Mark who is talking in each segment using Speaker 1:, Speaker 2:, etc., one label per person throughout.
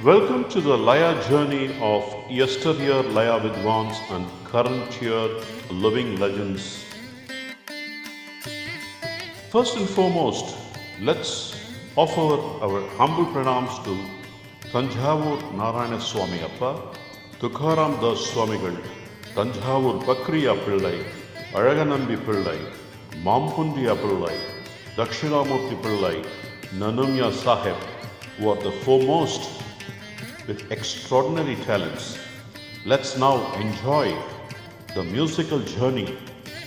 Speaker 1: Welcome to the Laya journey of yesteryear Laya Vidwans and current year living legends. First and foremost, let's offer our humble pranams to Tanjavur Narayana Swami Appa, Tukaram Das Swamigal, Tanjavur Bakriya Pillai, Araganambi Pillai, Mampundiya Pillai, Dakshinamurti Pillai, Nanumya Sahib, who are the foremost with extraordinary talents. Let's now enjoy the musical journey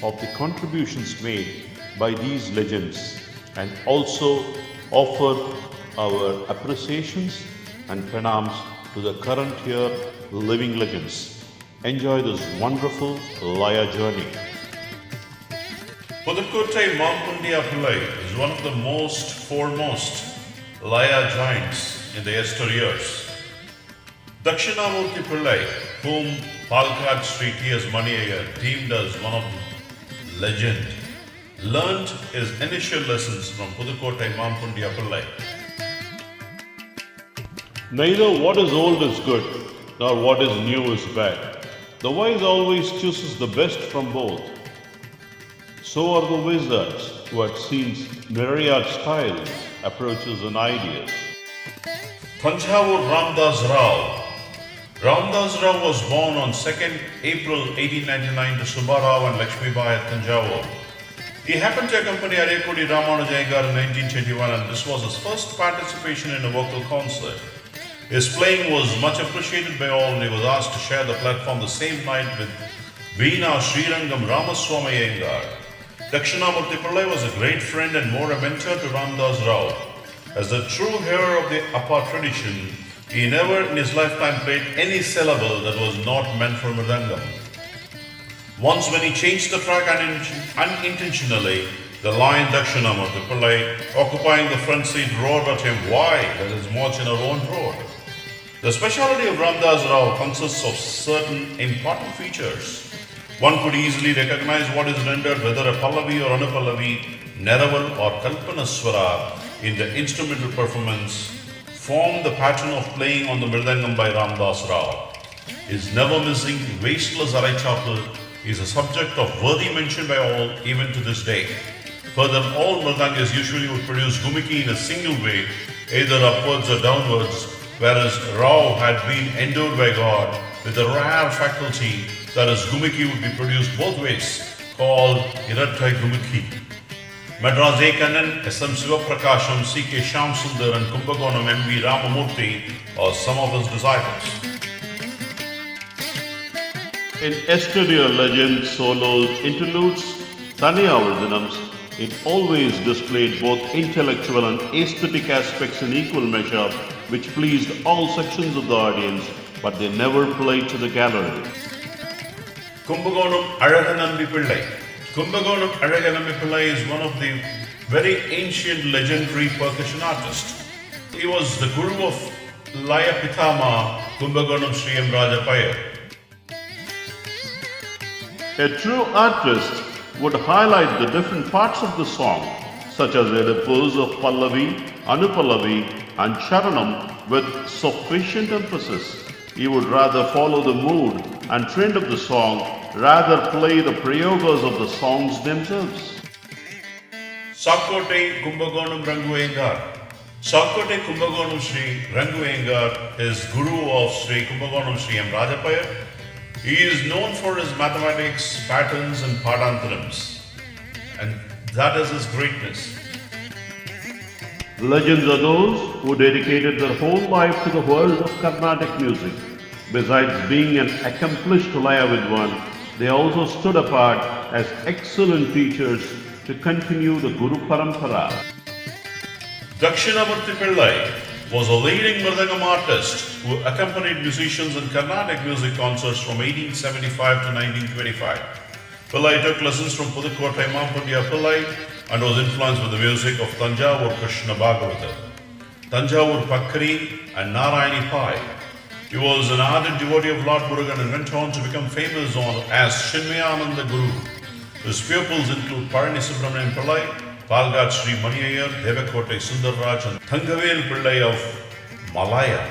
Speaker 1: of the contributions made by these legends and also offer our appreciations and pranams to the current year living legends. Enjoy this wonderful Laya journey.
Speaker 2: Pudukkottai Mampundiya Pillai is one of the foremost Laya giants in the yesteryears. Dakshinamurti Pillai, whom Palkad Sri T.S. Iyer deemed as one of legend, learned his initial lessons from Pudukkottai Mampundiya Pillai.
Speaker 1: Neither what is old is good, nor what is new is bad. The wise always chooses the best from both. So are the wizards who had seen myriad styles, approaches and ideas.
Speaker 2: Tanjavur Ramdas Rao. Ramdas Rao was born on 2nd April 1899 to Subbarao and Lakshmibai at Tanjavur. He happened to accompany Arekudi Ramanuja Iyer in 1921, and this was his first participation in a vocal concert. His playing was much appreciated by all, and he was asked to share the platform the same night with Veena Srirangam Ramaswamy Iyengar. Dakshinamurti Pillai was a great friend and more a mentor to Ramdas Rao. As the true hero of the Appa tradition, he never in his lifetime played any syllable that was not meant for Mridangam. Once when he changed the track unintentionally, the line Dakshinamurti Pillai, occupying the front seat, roared at him, "Why? Let us march in our own road." The speciality of Ramdas Rao consists of certain important features. One could easily recognize what is rendered, whether a Pallavi or Anupallavi, Neraval or Kalpanaswara, in the instrumental performance, form the pattern of playing on the Mridangam by Ramdas Rao. His never missing, wasteless Araichapal is a subject of worthy mention by all, even to this day. Further, all Mridangas usually would produce Gumiki in a single way, either upwards or downwards, whereas Rao had been endowed by God with a rare faculty that his Gumiki would be produced both ways, called Irattai Gumiki. Madras Ekanan, S.M. Sivaprakasham, C.K. Shyamsundar and Kumbakonam M.V. Ramamurthy are some of his disciples.
Speaker 1: In yesteryear legends, solos, interludes, Taniyavardhanams, it always displayed both intellectual and aesthetic aspects in equal measure, which pleased all sections of the audience, but they never played to the gallery.
Speaker 2: Kumbakonam Alaganambi Pillai. Kumbakonam Alaganambi Pillai is one of the very ancient legendary percussion artists. He was the guru of Laya Pitama Kumbakonam Sri M. Rajapaya.
Speaker 1: A true artist would highlight the different parts of the song, such as the pose of Pallavi, Anupallavi and Charanam with sufficient emphasis. He would rather follow the mood and trend of the song, rather play the prayogas of the songs themselves.
Speaker 2: Sakkote Kumbakonam Rangu Iyengar. Sakkote Kumbakonam Sri Rangu Iyengar is guru of Sri Kumbakonam Sri M. Rajapaya. He is known for his mathematics, patterns and padantarams, and that is his greatness.
Speaker 1: Legends are those who dedicated their whole life to the world of Carnatic music. Besides being an accomplished Laya Vidwan, they also stood apart as excellent teachers to continue the Guru Parampara.
Speaker 2: Dakshinamurti Pillai was a leading Mridangam artist who accompanied musicians in Carnatic music concerts from 1875 to 1925. Pillai took lessons from Pudukkottai Mampundiya Pillai and was influenced with the music of Tanjavur Krishna Bhagavata, Tanjavur Pakri and Narayani Pai. He was an ardent devotee of Lord Murugan and went on to become famous as Chinmayananda Guru. His pupils include Parani Subramanian Pillai, Palgad Sri Iyer, Devakottai Sundarraj and Thangavel Pillai of Malaya.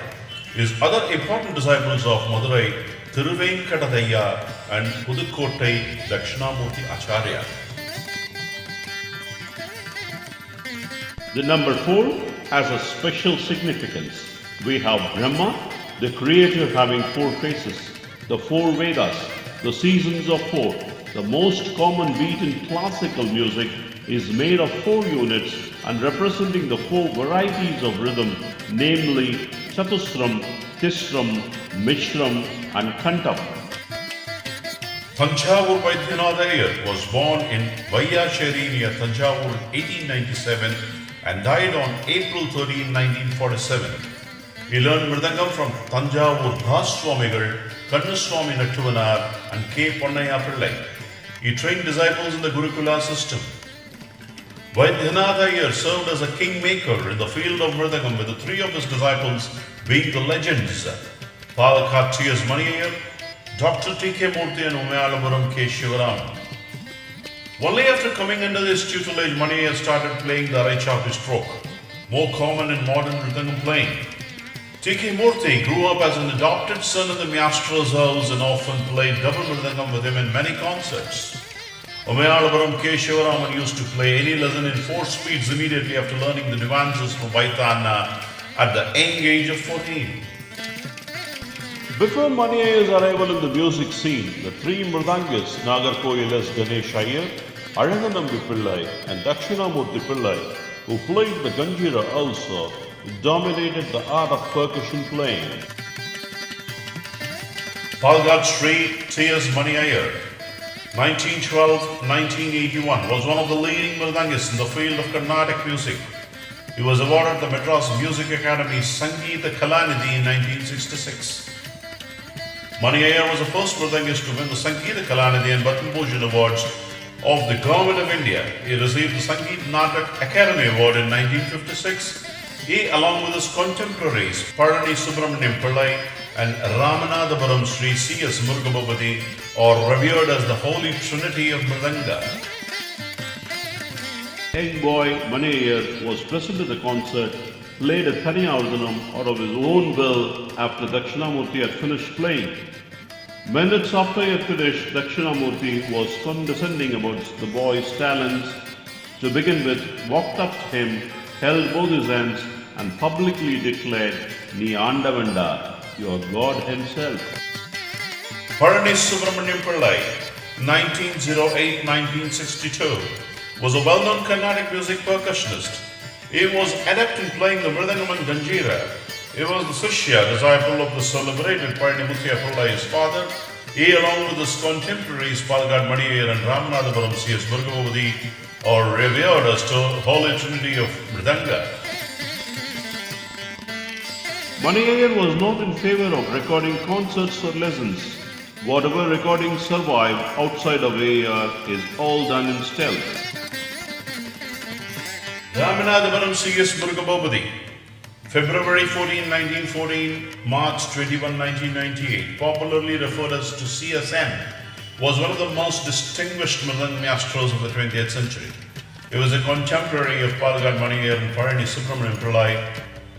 Speaker 2: His other important disciples of Madurai, Thiruvenkadadaiya and Pudukottai Dakshinamurti Acharya.
Speaker 1: The number 4 has a special significance. We have Brahma, the creator having 4 faces, the 4 Vedas, the seasons of 4. The most common beat in classical music is made of 4 units and representing the 4 varieties of rhythm, namely Chatusram, Tisram, Mishram and Kantam.
Speaker 2: Thanjavur Vaidyanatha Iyer was born in Vaiyasheri near Thanjavur in 1897 and died on April 13, 1947. He learned Mridangam from Thanjavur Das Swamigal, Kannaswami Nattuvanar and K. Ponnaya Pillai. He trained disciples in the Gurukula system. Vaidyanatha Iyer served as a kingmaker in the field of Mridangam with the 3 of his disciples being the legends Palakkad T.S. Mani Iyer, Dr. T.K. Murthy and Umayalapuram K. Shivaraman. Only after coming under his tutelage, Mani Iyer started playing the Araichapi stroke, more common in modern Mridangam playing. T.K. Murthy grew up as an adopted son in the Maestro's house and often played double Mridangam with him in many concerts. Umayalapuram K. Shivaraman used to play any lesson in 4 speeds immediately after learning the nuances from Vaitana at the young age of 14.
Speaker 1: Before Mani Iyer's arrival in the music scene, the 3 Mridangis, Nagarkoil Ganesh Iyer, Azhaganambi Pillai and Dakshinamurti Pillai, who played the Ganjira also, dominated the art of percussion playing.
Speaker 2: Palakkad Sri T.S. Mani Iyer, 1912-1981, was one of the leading Mridangis in the field of Carnatic music. He was awarded the Madras Music Academy's Sangeeta Kalanidhi in 1966. Mani Iyer was the first Mridangist to win the Sangeeta Kalanidhi and Bhattan Bhushan Awards of the Government of India. He received the Sangeet Natak Academy Award in 1956. He, along with his contemporaries Parani Subramaniam Pillai and Ramanathapuram Sri C.S. Murugabhupati, are revered as the Holy Trinity of Mridanga.
Speaker 1: Young boy Mani Iyer was present at the concert, played a Thaniyavardhanam out of his own will after Dakshinamurti had finished playing. Minutes after he had finished, Dakshinamurti was condescending about the boy's talents. To begin with, walked up to him, held both his hands and publicly declared, "Nee Andavanda, you are God himself."
Speaker 2: Parani Subramaniam Pillai, 1908-1962, was a well-known Carnatic music percussionist. He was adept in playing the Mridangam and Ganjira. He was the Sishya, disciple of the celebrated Parani Muthiya Pillai's father. He, along with his contemporaries Palakkad Mani Iyer and Ramanathapuram C.S. Murugabhupati, are revered as the Holy Trinity of Mridanga.
Speaker 1: Mani Iyer was not in favor of recording concerts or lessons. Whatever recordings survive outside of Iyer is all done in stealth.
Speaker 2: Ramanathapuram C.S. Murugabhupati, February 14, 1914, March 21, 1998, popularly referred as to CSM, was one of the most distinguished Mridanga maestros of the 20th century. He was a contemporary of Palakkad Mani Iyer and Parani Subramaniam Pillai.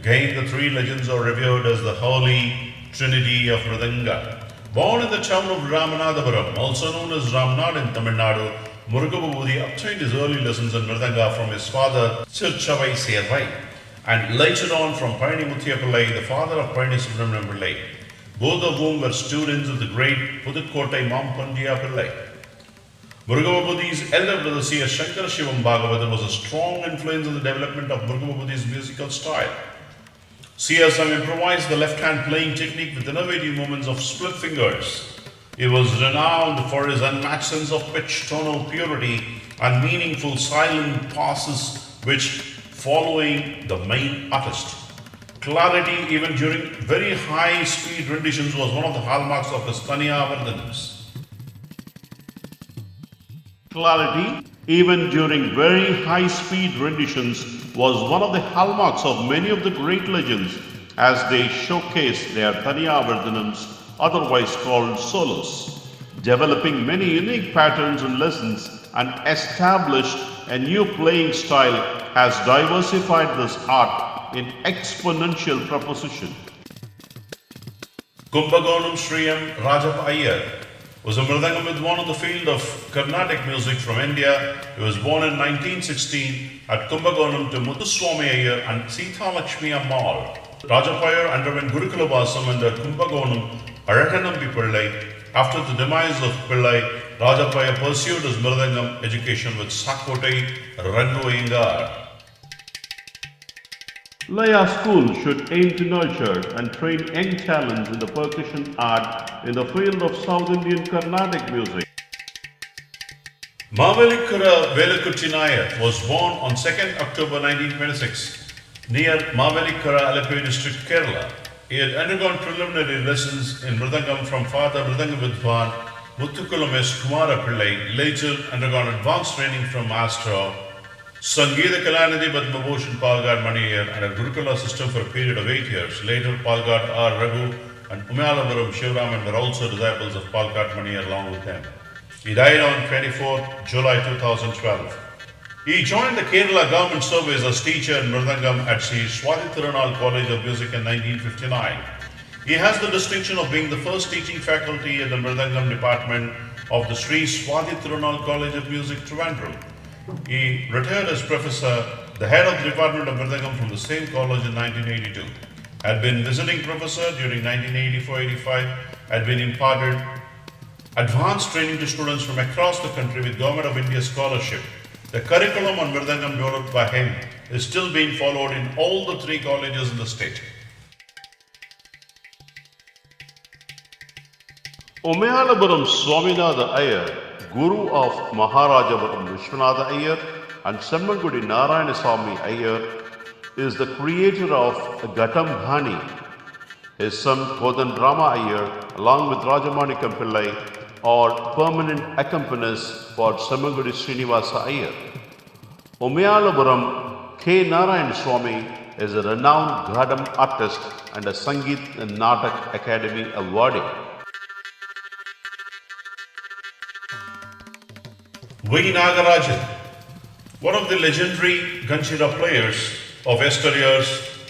Speaker 2: Again, the 3 legends are revered as the Holy Trinity of Mridanga. Born in the town of Ramanathapuram, also known as Ramnad in Tamil Nadu, Murugabhupati obtained his early lessons in Mridanga from his father Chirchavai Servai, and later on from Parani Muthiya Pillai, the father of Parani Subramaniam Pillai, both of whom were students of the great Pudukottai Mampandiya Pillai. Murugabhupati's elder brother C.S. Shankara Shivam Bhagavatam was a strong influence in the development of Murugabhupati's musical style. CSM improvised the left-hand playing technique with innovative movements of split fingers. He was renowned for his unmatched sense of pitch, tonal purity, and meaningful silent passes which following the main artist. Clarity, even during very high-speed renditions, was one of the hallmarks of his Thaniyavardhanams.
Speaker 1: Clarity, even during very high-speed renditions, was one of the hallmarks of many of the great legends as they showcased their Thaniyavardhanams, otherwise called solos, developing many unique patterns and lessons and established a new playing style has diversified this art in exponential proportion.
Speaker 2: Kumbakonam Sri M. Rajappa Iyer was a Mridangam Vidwan in the field of Carnatic music from India. He was born in 1916 at Kumbakonam to Muthuswami Iyer and Sita Lakshmi Ammal. Rajappa Iyer underwent Gurukula Vasam under Kumbakonam Arakanampi Pillai. After the demise of Pillai, Rajappa Iyer pursued his Mridangam education with Sakkotai Rangu Iyengar.
Speaker 1: Laya School should aim to nurture and train young talents in the percussion art in the field of South Indian Carnatic music.
Speaker 2: Mavelikura Velakutchi Nair was born on 2nd October 1926 near Mavelikura, Alappuzha district, Kerala. He had undergone preliminary lessons in Mridangam from Father Mridangam Vidwan Muthukulam S. Kumara Pillai, later undergone advanced training from Master Sangeeta Kalanidhi Padmabhushan Palgad Maniyer and a Gurukula system for a period of 8 years. Later, Palgad R. Raghu and Umayalapuram Shivraman were also disciples of Palgad Maniyer along with him. He died on 24 July 2012. He joined the Kerala government service as teacher in Mridangam at Sri Swathi Thirunal College of Music in 1959. He has the distinction of being the first teaching faculty at the Mridangam department of the Sri Swathi Thirunal College of Music, Trivandrum. He retired as professor, the head of the Department of Mridangam from the same college in 1982. Had been visiting professor during 1984-85, had been imparted advanced training to students from across the country with Government of India scholarship. The curriculum on Mridangam developed by him is still being followed in all the 3 colleges in the state.
Speaker 1: Umayalapuram Swaminatha Iyer, Guru of Maharajapuram Vishwanatha Iyer and Semmangudi Narayanaswamy Iyer, is the creator of Vikadam Bhani. His son Kodanrama Iyer, along with Rajamanikam Pillai, are permanent accompanists for Semmangudi Srinivasa Iyer. Umayalapuram K. Narayanaswamy is a renowned Vikadam artist and a Sangeet and Natak Academy awardee.
Speaker 2: V. Nagarajan, one of the legendary Ganchira players of yesteryears,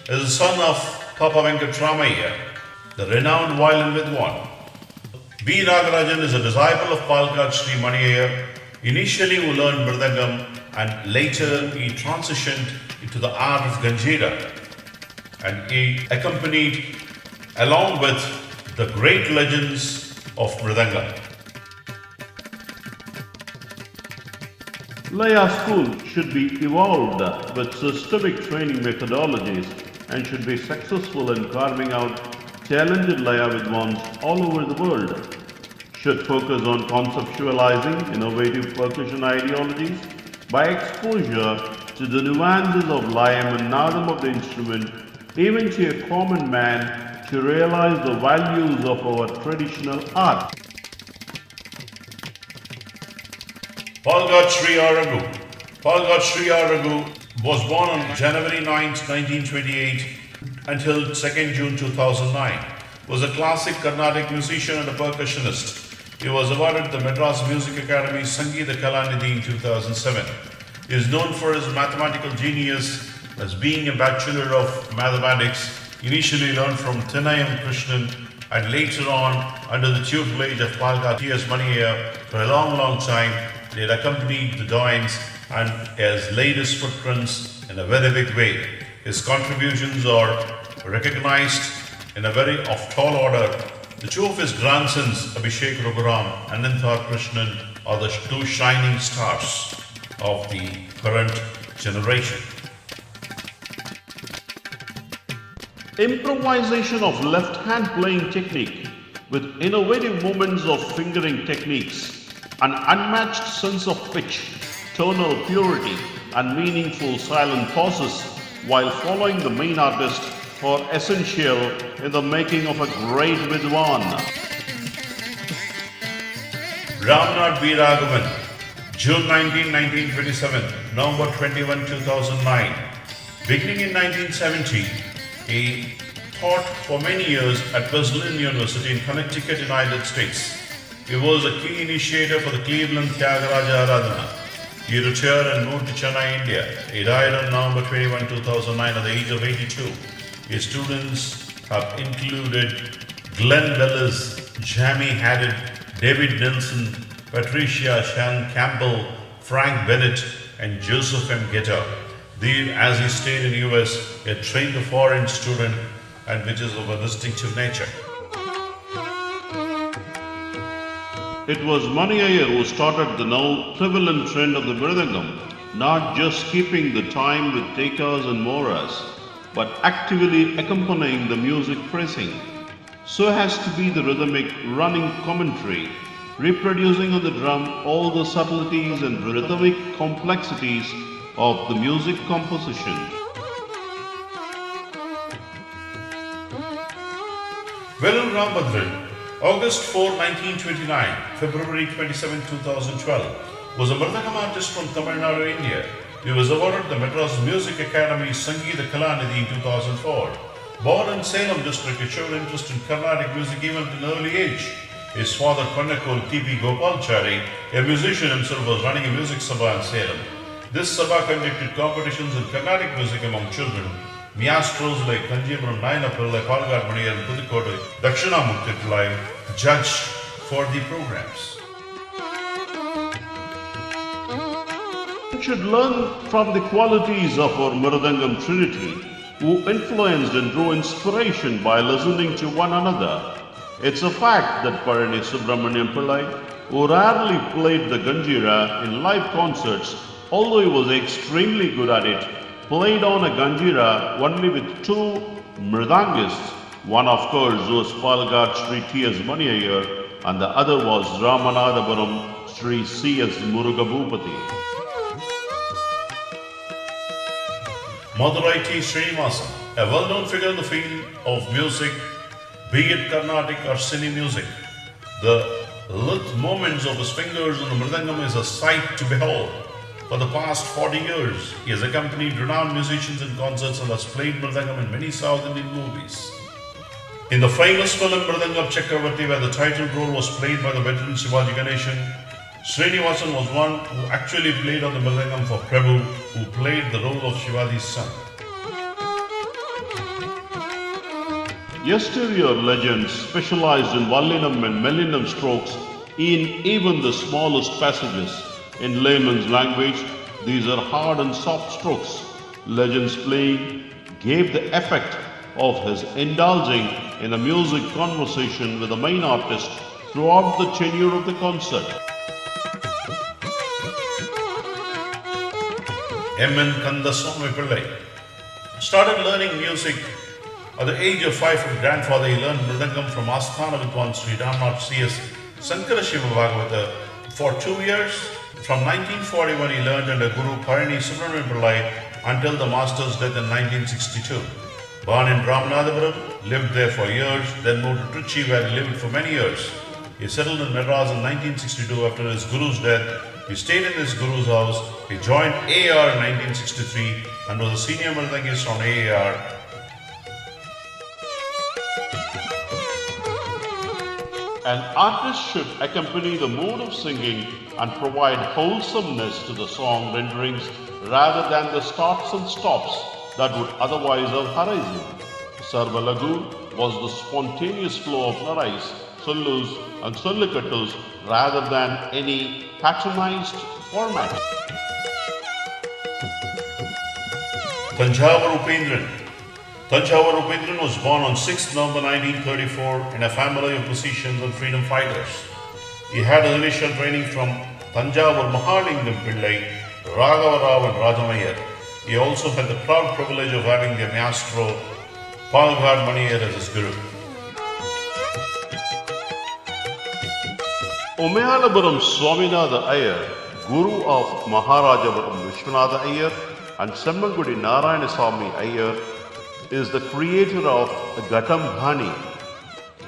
Speaker 2: is the son of Papa Venkatramaiah, the renowned violin Vidwan. V. Nagarajan is a disciple of Palgad Sri Mani Iyer, initially who learned Mridangam and later he transitioned into the art of Ganjira, and he accompanied along with the great legends of Mridangam.
Speaker 1: Laya School should be evolved with systemic training methodologies and should be successful in carving out talented Laya Vidwans all over the world. Should focus on conceptualizing innovative percussion ideologies by exposure to the nuances of Layam and Nadam of the instrument, even to a common man to realize the values of our traditional art.
Speaker 2: Palgad Sri Raghu. Palgad Sri Raghu was born on January 9, 1928 until 2nd June 2009. Was a classic Carnatic musician and a percussionist. He was awarded the Madras Music Academy Sangeeta Kalanidhi in 2007. He is known for his mathematical genius as being a Bachelor of Mathematics. Initially learned from Thinayam Krishnan and later on under the tutelage of Palgad T.S. Maniyer for a long time. He had accompanied the Doyens and has laid his footprints in a very big way. His contributions are recognized in a very tall order. The 2 of his grandsons, Abhishek Raghuram and Ananthar Krishnan, are the 2 shining stars of the current generation.
Speaker 1: Improvisation of left-hand playing technique with innovative movements of fingering techniques, an unmatched sense of pitch, tonal purity, and meaningful silent pauses while following the main artist are essential in the making of a great Vidwan.
Speaker 2: Ramnath B. Raghavan, June 19, 1927, November 21, 2009. Beginning in 1970, he taught for many years at Wesleyan University in Connecticut, United States. He was a key initiator for the Cleveland Tyagaraja Aradhana. He retired and moved to Chennai, India. He died on November 21, 2009 at the age of 82. His students have included Glenn Bellis, Jamie Haddad, David Nelson, Patricia Shan Campbell, Frank Bennett, and Joseph M. Guetta. As he stayed in US, he had trained a foreign student and which is of a distinctive nature.
Speaker 1: It was Mani Iyer who started the now prevalent trend of the Mridangam, not just keeping the time with tekas and moras, but actively accompanying the music phrasing, so as to be the rhythmic running commentary, reproducing on the drum all the subtleties and rhythmic complexities of the music composition.
Speaker 2: Velu Rambhadran, August 4, 1929, February 27, 2012, was a Mridangam artist from Tamil Nadu, India. He was awarded the Madras Music Academy's Sangeeta Kalanidhi in 2004. Born in Salem district, he showed interest in Carnatic music even at an early age. His father, Konnakol T.P. Gopalchari, a musician himself, was running a music sabha in Salem. This sabha conducted competitions in Carnatic music among children. Maestros like Kanjipuram Nayanapillai, Palgad Maniyar, and Pudukottai, Dakshinamurthy Pillai judged for the programs.
Speaker 1: We should learn from the qualities of our Mridangam Trinity, who influenced and drew inspiration by listening to one another. It's a fact that Parani Subramaniam Pillai, who rarely played the Ganjira in live concerts, although he was extremely good at it, played on a Ganjira only with two Mridangists. One, of course, was Palgad Sri T.S. Mani Iyer, and the other was Ramanathapuram Sri C.S. Murugabhupati.
Speaker 2: Madurai T. Srinivasan, a well-known figure in the field of music, be it Carnatic or cine music. The lithe movements of his fingers on the Mridangam is a sight to behold. For the past 40 years, he has accompanied renowned musicians in concerts and has played Mridangam in many South Indian movies. In the famous film Mridangam Chakravarti, where the title role was played by the veteran Shivaji Ganeshan, Srinivasan was one who actually played on the Mridangam for Prabhu, who played the role of Shivaji's son.
Speaker 1: Yesteryear legends specialized in Vallinam and Mellinam strokes in even the smallest passages. In layman's language, these are hard and soft strokes. Legends playing gave the effect of his indulging in a music conversation with the main artist throughout the tenure of the concert.
Speaker 2: M.N. Kandaswamy Pillai started learning music at the age of 5 from grandfather. He learned Mridangam from Asthana Vidwan Sri Ramnath C.S. Sankara Shiva Bhagavata for 2 years. From 1941, he learned under Guru Parani Subramaniam Pillai until the master's death in 1962. Born in Ramanathapuram, lived there for years, then moved to Trichy where he lived for many years. He settled in Madras in 1962 after his Guru's death. He stayed in his Guru's house. He joined AAR in 1963 and was a senior Mridangist on AAR.
Speaker 1: An artist should accompany the mood of singing and provide wholesomeness to the song renderings rather than the starts and stops that would otherwise have arisen. Sarvalagu was the spontaneous flow of narais, sollus and sollikattus rather than any patronized format.
Speaker 2: Thanjavur Upendran. Thanjavur Upendran was born on 6 November 1934 in a family of musicians and freedom fighters. He had his initial training from Thanjavur Mahalingam Pillai, Raghava Rao and Rajamayyar. He also had the proud privilege of having the maestro Palgad Maniyar as his guru.
Speaker 1: Umayalapuram Swaminatha Iyer, Guru of Maharajapuram Vishwanatha Iyer and Semmangudi Narayanaswamy Iyer, is the creator of Gatam Bhani.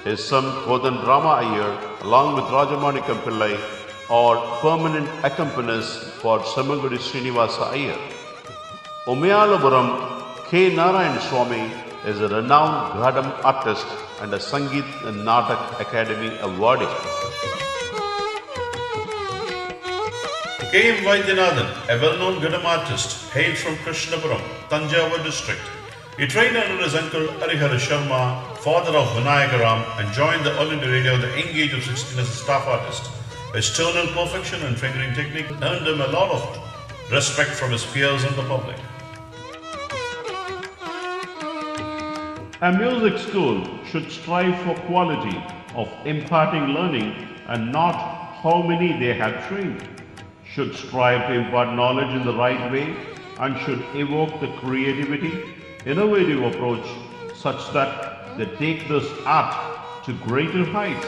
Speaker 1: His son Kodan Rama Iyer, along with Rajamanikam Pillai, are permanent accompanists for Semmangudi Srinivasa Iyer. Umayalapuram K. Narayanaswamy is a renowned Gadam artist and a Sangeet and Natak Academy awardee.
Speaker 2: K. M. Vaidyanathan, a well-known Gadam artist, hailed from Krishnapuram, Thanjavur district. He trained under his uncle Harihara Sharma, father of Vinayakaram, and joined the All India Radio at the young age of 16 as a staff artist. His tonal perfection and fingering technique earned him a lot of respect from his peers and the public.
Speaker 1: A music school should strive for quality of imparting learning and not how many they have trained. Should strive to impart knowledge in the right way and should evoke the creativity, innovative approach such that they take this art to greater heights.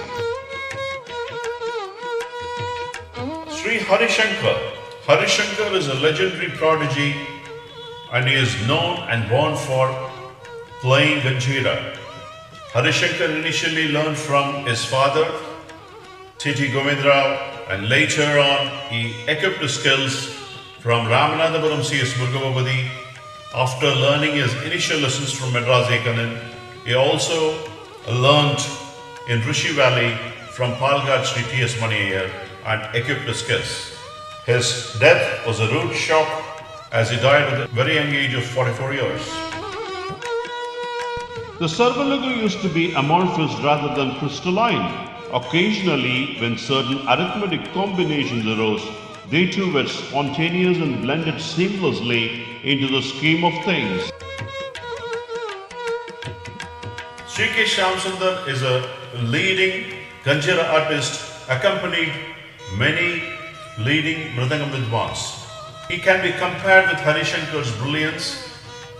Speaker 2: Sri Harishankar. Harishankar is a legendary prodigy and he is known and born for playing Ganjira. Harishankar initially learned from his father, T.T. Govindrao, and later on he equipped his skills from Ramanathapuram C.S. Murgavapati. After learning his initial lessons from Madras Ekanan, he also learned in Rishi Valley from Palghat Sri T.S. Iyer and equipped his skills. His death was a rude shock as he died at a very young age of 44 years.
Speaker 1: The Sarvalagu used to be amorphous rather than crystalline. Occasionally, when certain arithmetic combinations arose, they too were spontaneous and blended seamlessly into the scheme of things.
Speaker 2: Sri K. Shyamsundar is a leading Ganjira artist, accompanied many leading Mridangam Vidwans. He can be compared with Harishankar's brilliance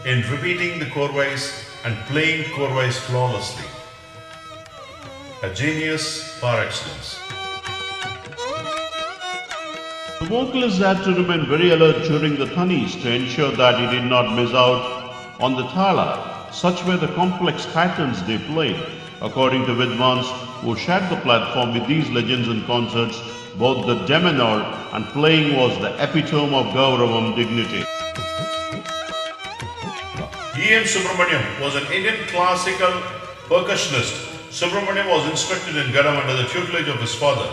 Speaker 2: in repeating the chorwise and playing chorwise flawlessly. A genius par excellence.
Speaker 1: The vocalist had to remain very alert during the thanis to ensure that he did not miss out on the thala. Such were the complex patterns they played. According to Vidwans who shared the platform with these legends in concerts, both the demeanor and playing was the epitome of Gauravam dignity.
Speaker 2: E.M. Subramaniam was an Indian classical percussionist. Subramaniam was instructed in Gadam under the tutelage of his father.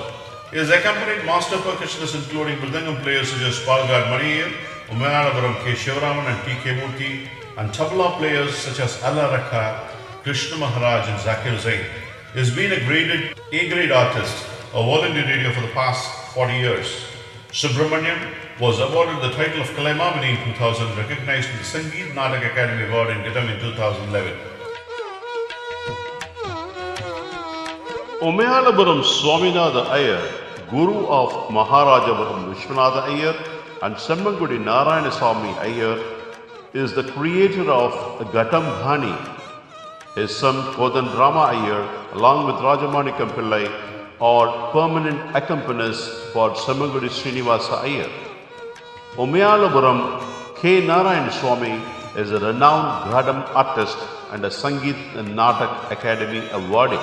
Speaker 2: He has accompanied master percussionists including Mridangam players such as Palghat Iyer, Umayalapuram K. Shivaraman and T.K. Murthy, and tabla players such as Allah Rakha, Krishna Maharaj and Zakir Zain. He has been a graded A-grade artist of All India Radio for the past 40 years. Subramaniam was awarded the title of Kalaimamani in 2000, recognized with the Sangeet Natak Academy Award in Gadam in 2011.
Speaker 1: Umayalapuram Swaminatha Iyer, Guru of Maharajapuram Vishwanatha Iyer and Semmangudi Narayanaswamy Iyer, is the creator of Gatam Bhani. His son Kodandrama Iyer, along with Rajamanikam Pillai, are permanent accompanists for Semmangudi Srinivasa Iyer. Umayalapuram K. Narayanaswamy is a renowned Gadam artist and a Sangeet and Natak Academy awardee.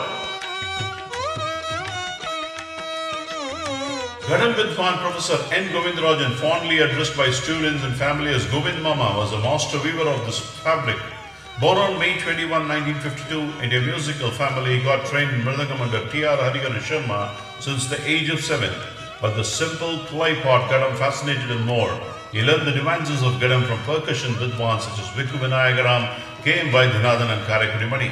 Speaker 2: Gadam Vidwan Professor N. Govindarajan, fondly addressed by students and family as Govind Mama, was a master weaver of this fabric. Born on May 21, 1952, in a musical family, he got trained in Mridangam under T.R. Harihara Sharma since the age of 7. But the simple clay pot Gadam fascinated him more. He learned the nuances of Gadam from percussion Vidwans such as Vikku Vinayakaram, K. M. Vaidyanathan and Karaikudi Mani.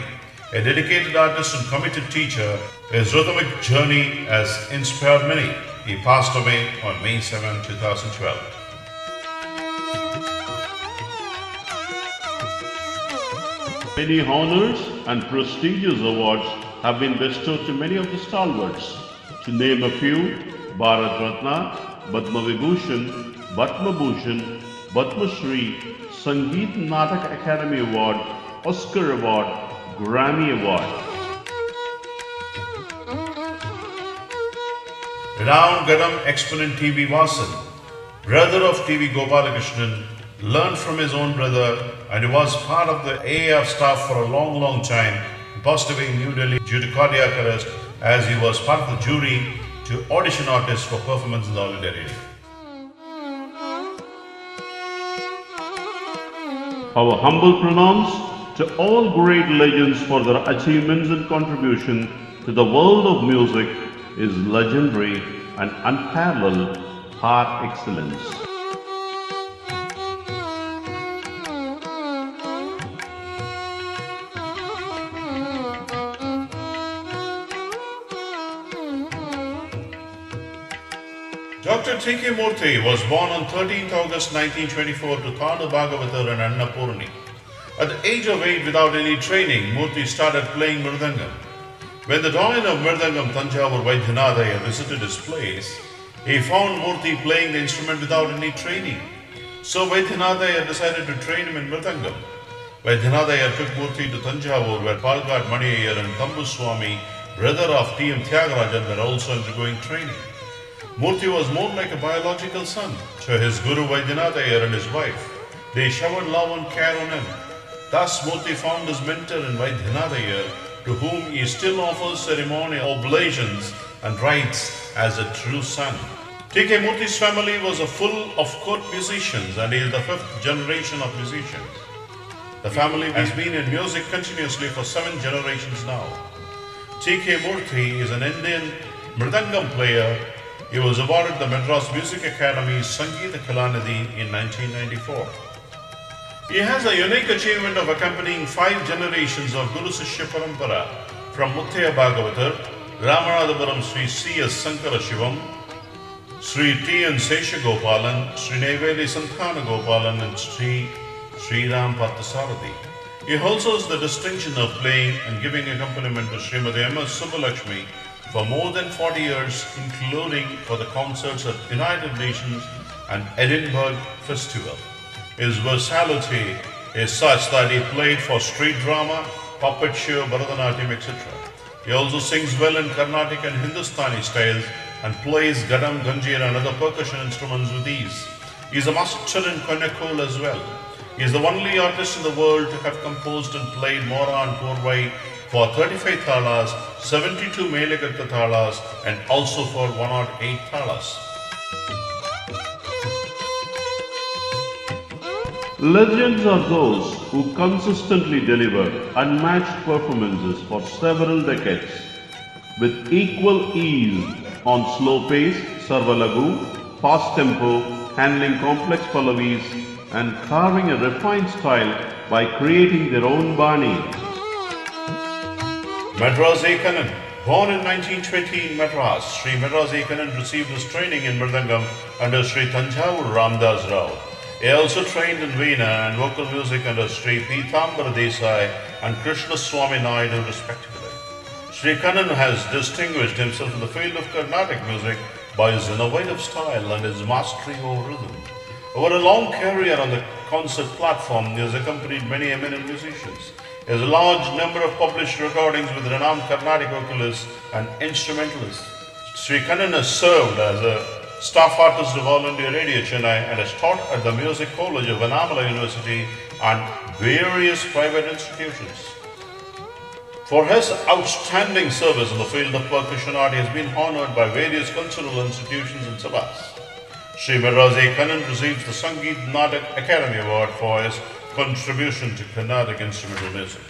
Speaker 2: A dedicated artist and committed teacher, his rhythmic journey has inspired many. He passed away on May 7, 2012.
Speaker 1: Many honors and prestigious awards have been bestowed to many of the stalwarts. To name a few, Bharat Ratna, Padma Vibhushan, Padma Bhushan, Padma Shri, Sangeet Natak Academy Award, Oscar Award, Grammy Award.
Speaker 2: Renowned Gadam exponent T.V. Vasan, brother of T.V. Gopalakrishnan, learned from his own brother and he was part of the AAR staff for a long time. He passed away in New Delhi due to cardiac arrest as he was part of the jury to audition artists for performance in the All India Radio.
Speaker 1: Our humble pronouns to all great legends for their achievements and contribution to the world of music is legendary and unparalleled par excellence.
Speaker 2: Dr. T.K. Murthy was born on 13th August 1924 to Thanu Bhagavathar and Annapurni. At the age of 8, without any training, Murthy started playing Mridangam. When the doyen of Mridangam, Thanjavur Vaidyanatha, visited his place, he found Murthy playing the instrument without any training. So Vaidyanatha decided to train him in Mridangam. Vaidyanatha took Murthy to Thanjavur, where Palghat Mani Iyer and Tambu Swami, brother of T.M. Tyagarajan, were also undergoing training. Murthy was more like a biological son to his Guru Vaidyanatha Iyer and his wife. They showered love and care on him. Thus Murthy found his mentor in Vaidyanatha Iyer, to whom he still offers ceremonial oblations and rites as a true son. T.K. Murthy's family was full of court musicians, and he is the 5th generation of musicians. The family has been in music continuously for 7 generations now. T.K. Murthy is an Indian Mridangam player. He was awarded the Madras Music Academy's Sangeeta Kalanidhi in 1994. He has a unique achievement of accompanying 5 generations of Guru Sishya Parampara from Muthaya Bhagavatar, Ramanathapuram Sri C.S. Sankara Shivam, Sri T.N. Seshagopalan, Sri Neyveli Santana Gopalan, and Sri Ram Parthasarathy. He also has the distinction of playing and giving accompaniment to Srimati M.S. Subbalakshmi for more than 40 years, including for the concerts at United Nations and Edinburgh Festival. His versatility is such that he played for street drama, puppet show, Bharatanatyam, etc. He also sings well in Carnatic and Hindustani styles and plays Gadam, Ganjir and other percussion instruments with ease. He is a master in Konakol as well. He is the only artist in the world to have composed and played Mora and Korvai for 35 thalas, 72 Melagatta thalas, and also for 108 thalas.
Speaker 1: Legends are those who consistently deliver unmatched performances for several decades with equal ease on slow pace, sarvalagu, fast tempo, handling complex pallavis, and carving a refined style by creating their own bani.
Speaker 2: Madras A. Kannan. Born in 1920 in Madras, Sri Madras A. Kannan received his training in Mridangam under Sri Thanjavur Ramdas Rao. He also trained in Veena and vocal music under Sri Pitambara Desai and Krishna Swami Naidu respectively. Sri Kannan has distinguished himself in the field of Carnatic music by his innovative style and his mastery over rhythm. Over a long career on the concert platform, he has accompanied many eminent musicians. He has a large number of published recordings with renowned Carnatic vocalists and instrumentalists. Sri Kannan has served as a staff artist of All India Radio Chennai and has taught at the Music College of Annamala University and various private institutions. For his outstanding service in the field of percussion art, he has been honored by various cultural institutions and sabhas. Sri Madras A. Kannan receives the Sangeet Natak Academy Award for his contribution to Carnatic instrumental music.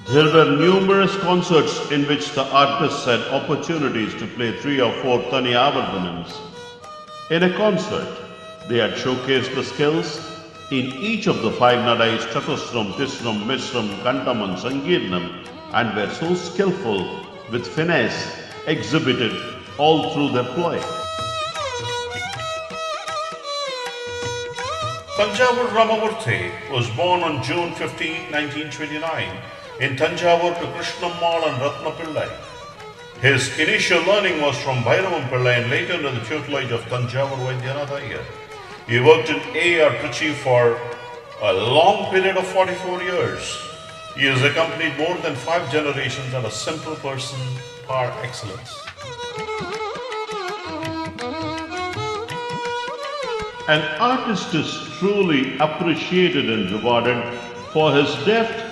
Speaker 1: There were numerous concerts in which the artists had opportunities to play 3 or 4 Tani Avardhanams. In a concert, they had showcased the skills in each of the 5 nadais, Chatusram, Tisram, Misram, Kantam and Sankirnam, and were so skillful with finesse exhibited all through their play.
Speaker 2: Thanjavur Ramamurthy was born on June 15, 1929 in Thanjavur to Krishnammal and Ratna Pillai. His initial learning was from Bhairavam Pillai and later under the tutelage of Thanjavur Vaidyanatha Iyer. He worked in A.R. Trichy for a long period of 44 years. He has accompanied more than 5 generations and a simple person par excellence.
Speaker 1: An artist is truly appreciated and rewarded for his deft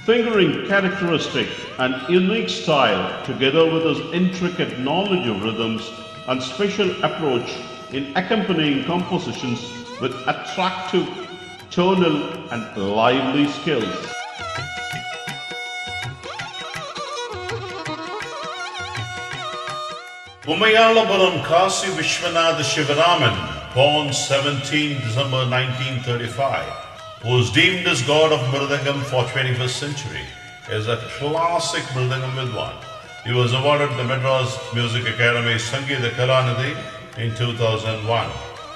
Speaker 1: fingering characteristic and unique style, together with his intricate knowledge of rhythms and special approach in accompanying compositions with attractive tonal and lively skills.
Speaker 2: Umayalapuram Kasi Vishwanath Shivaraman, born 17 December 1935, was deemed as god of Mridangam for 21st century. is a classic Mridangam Vidwan. He was awarded the Madras Music Academy Sangeeta Kalanidhi in 2001.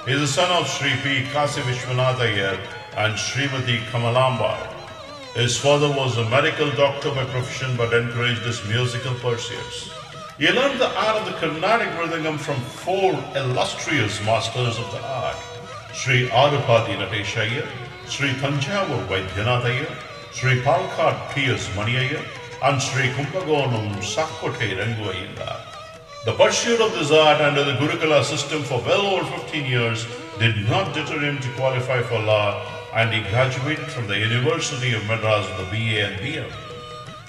Speaker 2: He is the son of Sri P. Kasi Vishwanath Iyer and Srimati Kamalambar. His father was a medical doctor by profession but encouraged his musical pursuits. He learned the art of the Carnatic Mridangam from four illustrious masters of the art: Sri Arupati Natesh Iyer, Sri Thanjavur Vaidyanath Iyer, Sri Palkad P.S. Mani Iyer, and Sri Kumbagonam Sakkote Rangu Iyer. The pursuit of this art under the Gurukula system for well over 15 years did not deter him to qualify for law, and he graduated from the University of Madras with a BA and BM.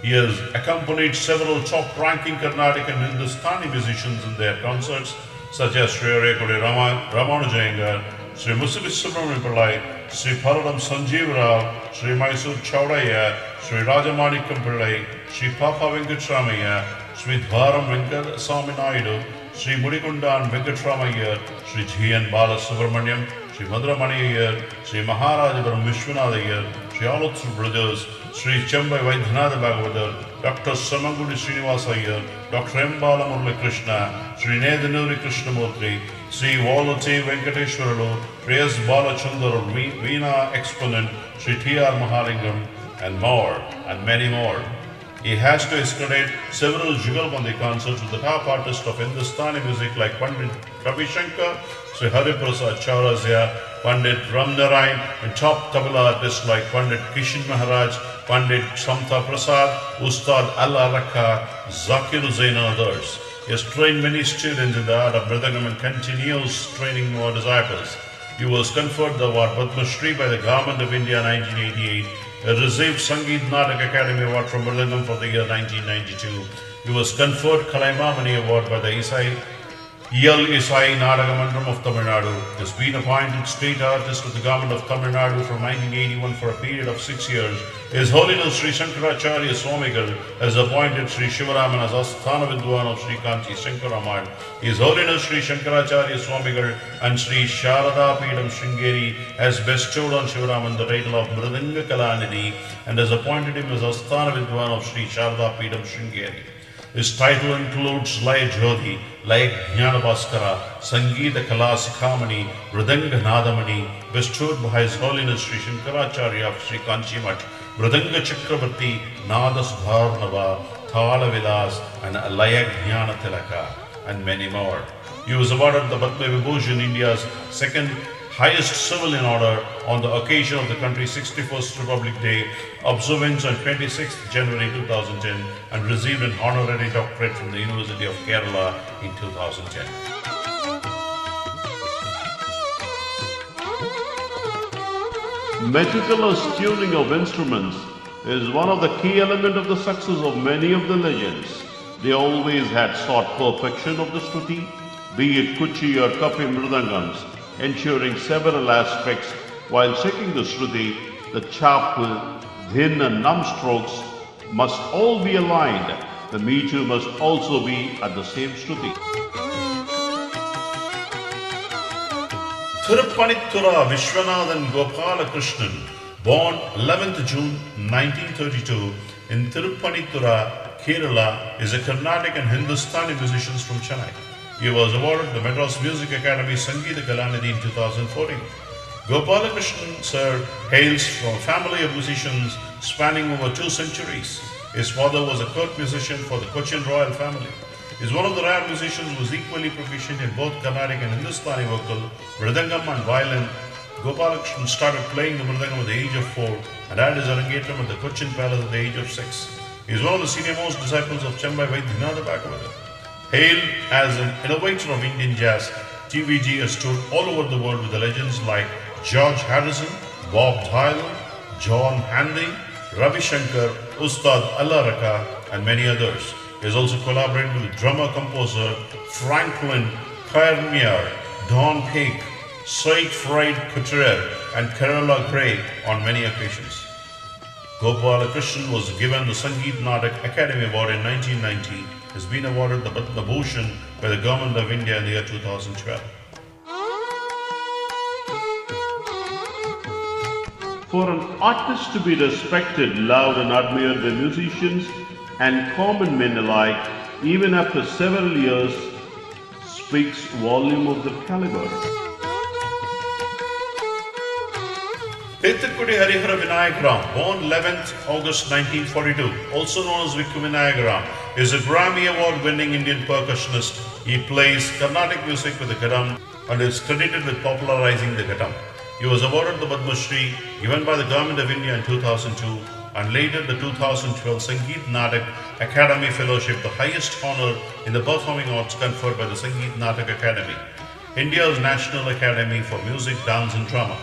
Speaker 2: He has accompanied several top-ranking Carnatic and Hindustani musicians in their concerts, such as Sri Arekode Ramanujayengar, Sri Musipi Subramanian Pillai, Sri Paradam Sanjeev Rao, Sri Mysore Chaudaya, Sri Rajamanikam Pillai, Sri Papa Venkatramaya, Sri Dwaram Venkaswamy Naidu, Sri Mudikundan Venkatramaya, Sri G.N. Bala Subramaniam, Sri Madramani Iyer, Sri Maharajapuram Vishwanath Iyer, Sri Alutsu Brothers, Sri Chambai Vaidyanatha Bhagavatar, Dr. Samangudi Srinivasa Iyer, Dr. M. Bala Murali Krishna, Sri Nedanuri Krishnamurthy, Sri Volati Venkateshwaralu, Sri S. Balachandar, Veena Exponent, Sri T.R. Mahalingam, and more, and many more. He has to his credit several Jugalbandi concerts with the top artists of Hindustani music like Pandit Ravi Shankar, Sri Hariprasad Chaurasya, Pandit Ramnarayan, and top tabla artists like Pandit Kishan Maharaj, Pandit Samta Prasad, Ustad Allah Rakha, Zakir Hussain, and others. He has trained many students in the art of Mridangam and continues training more disciples. He was conferred the award Padma Shri by the Government of India in 1988. He received Sangeet Natak Academy Award from Mridangam for the year 1992. He was conferred Kalaimamani Award by the Iyal Isai Nadagamandram of Tamil Nadu. He has been appointed state artist of the government of Tamil Nadu from 1981 for a period of 6 years. His Holiness Sri Shankaracharya Swamigal has appointed Sri Shivaraman as Asthana Vidwan of Sri Kanchi Shankaraman. His Holiness Sri Shankaracharya Swamigal and Sri Sharada Peedam Shringeri has bestowed on Shivaraman the title of Mridanga Kalanidhi and has appointed him as Asthana Vidwan of Sri Sharada Peedam Shringeri. His title includes Laya Jyoti, Laya Jnanabhaskara, Sangeeta Kala Sikhamani, Mridanga Nadamani, bestowed by His Holiness Sri Shankaracharya of Sri Kanchimat, Mridanga Chakravarti, Nada Sudharnava, Thala Vilas, and Laya Jnana Tilaka, and many more. He was awarded the Padma Vibhushan, India's second highest civilian order, on the occasion of the country's 61st Republic Day observance on 26th January 2010 and received an honorary doctorate from the University of Kerala in 2010.
Speaker 1: Meticulous tuning of instruments is one of the key elements of the success of many of the legends. They always had sought perfection of the Shruti, be it Kuchi or Kapi Mridangams, ensuring several aspects while checking the Shruti. The Chapu, Dhin and Nam strokes must all be aligned. The meter must also be at the same Shruti.
Speaker 2: Thirupanithura Vishwanathan Gopala Krishnan, born 11th June 1932 in Thirupanithura, Kerala, is a Carnatic and Hindustani musician from Chennai. He was awarded the Madras Music Academy Sangeeta Kalanidhi in 2014. Gopala Krishnan sir hails from a family of musicians spanning over 2 centuries. His father was a court musician for the Cochin royal family. He is one of the rare musicians who is equally proficient in both Carnatic and Hindustani vocal, Mridangam and violin. Gopala Krishnan started playing the Mridangam at the age of 4 and had his Arangetram at the Cochin Palace at the age of 6. He is one of the senior-most disciples of Chambai Vaidyanatha Bhagavatar. Hailed as an innovator of Indian jazz, TVG has toured all over the world with the legends like George Harrison, Bob Dylan, John Handy, Ravi Shankar, Ustad Allah Rakha, and many others. He has also collaborated with drummer-composer Franklin Pioneer, Don Peake, Said Fried Couture, and Kerala Gray on many occasions. Gopala Krishnan was given the Sangeet Natak Academy Award in 1990. Has been awarded the Padma Bhushan by the Government of India in the year 2012.
Speaker 1: For an artist to be respected, loved, and admired by musicians and common men alike, even after several years, speaks volume of the caliber.
Speaker 2: Tethukudi Harihara Vinayagaram, born 11th August 1942, also known as Vikku Vinayagaram, is a Grammy Award-winning Indian percussionist. He plays Carnatic music with the Vikadam and is credited with popularizing the Vikadam. He was awarded the Padma Shri given by the Government of India in 2002 and later the 2012 Sangeet Natak Academy Fellowship, the highest honor in the performing arts conferred by the Sangeet Natak Academy, India's National Academy for Music, Dance and Drama.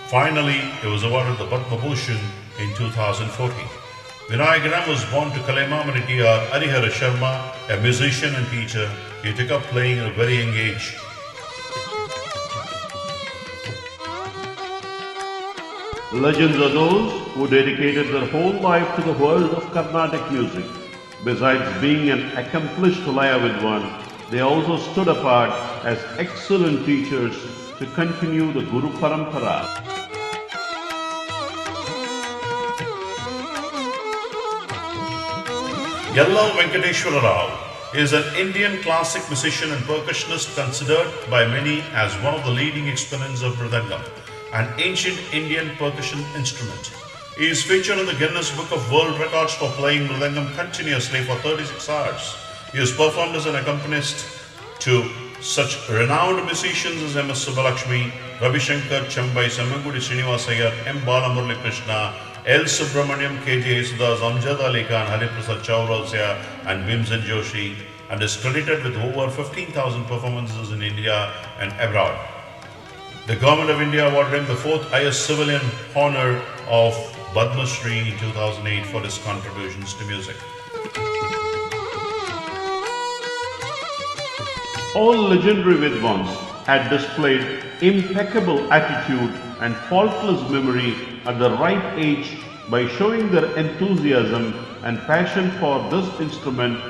Speaker 2: Finally, he was awarded the Padma Bhushan in 2014. Vinayagaram was born to Kalaimamani T.R. Harihara Sharma, a musician and teacher. He took up playing at a very young age.
Speaker 1: Legends are those who dedicated their whole life to the world of Carnatic music. Besides being an accomplished Laya Vidwan, they also stood apart as excellent teachers to continue the Guru Parampara.
Speaker 2: Yella Venkateshwara Rao is an Indian classic musician and percussionist considered by many as one of the leading exponents of Mridangam, an ancient Indian percussion instrument. He is featured in the Guinness Book of World Records for playing Mridangam continuously for 36 hours. He has performed as an accompanist to such renowned musicians as M.S. Subbalakshmi, Ravi Shankar, Chambai, Sammangudi Srinivas Iyer, M. Balamurali Krishna, L. Subramaniam, K.J. Yesudas, Amjad Ali Khan, Hariprasad Chaurasia, and Bhimsen Joshi, and is credited with over 15,000 performances in India and abroad. The Government of India awarded him the 4th highest civilian honor of Padma Shri in 2008 for his contributions to music.
Speaker 1: All legendary Vidwans had displayed impeccable attitude and faultless memory at the right age by showing their enthusiasm and passion for this instrument,